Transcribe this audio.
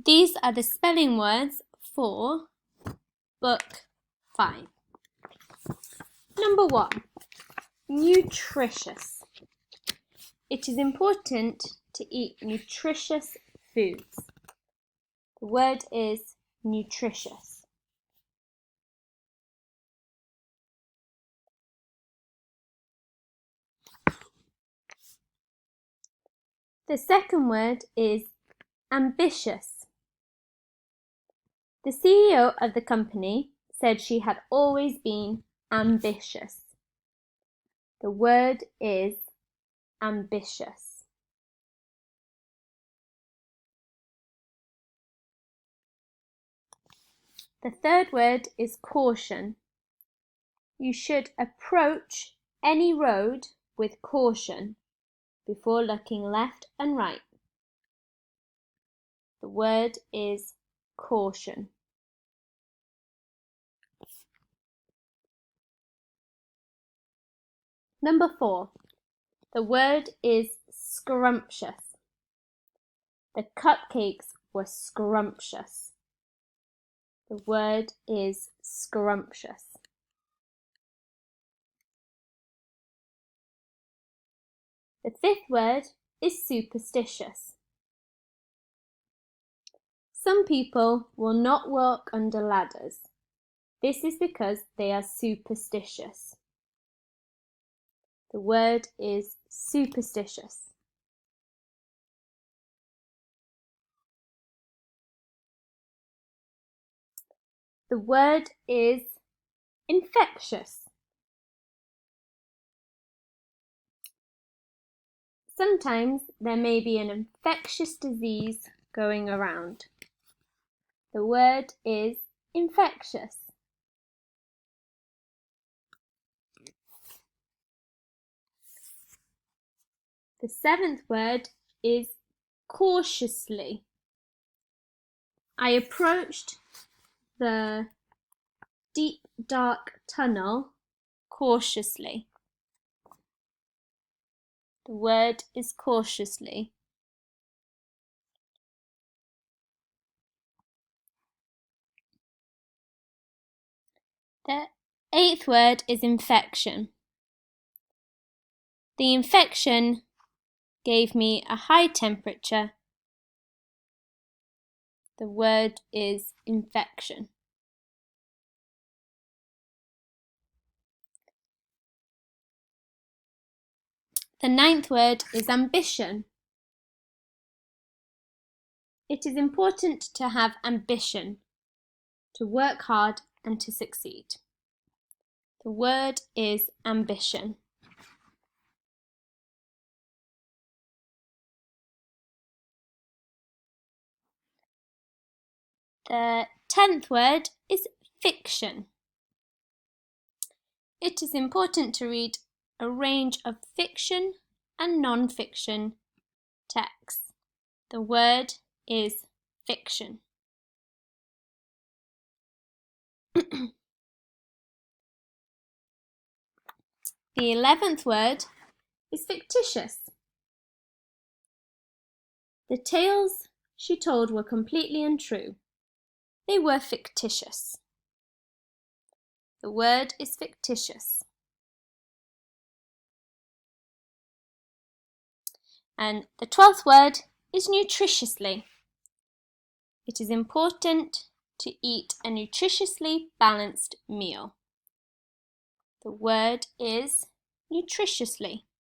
These are the spelling words for Book 5. Number 1. Nutritious. It is important to eat nutritious foods. The word is nutritious. The second word is ambitious. The CEO of the company said she had always been ambitious. The word is ambitious. The third word is caution. You should approach any road with caution before looking left and right. The word is caution. Number 4. The word is scrumptious. The cupcakes were scrumptious. The word is scrumptious. The fifth word is superstitious. Some people will not walk under ladders. This is because they are superstitious. The word is superstitious. The word is infectious. Sometimes there may be an infectious disease going around. The word is infectious. The seventh word is cautiously. I approached the deep, dark tunnel cautiously. The word is cautiously. The eighth word is infection. The infection gave me a high temperature. The word is infection. The ninth word is ambition. It is important to have ambition, to work hard and to succeed. The word is ambition. The 10th word is fiction. It is important to read a range of fiction and non-fiction texts. The word is fiction. The 11th word is fictitious. The tales she told were completely untrue. They were fictitious. The word is fictitious. And the 12th word is nutritiously. It is important to eat a nutritiously balanced meal. The word is nutritiously.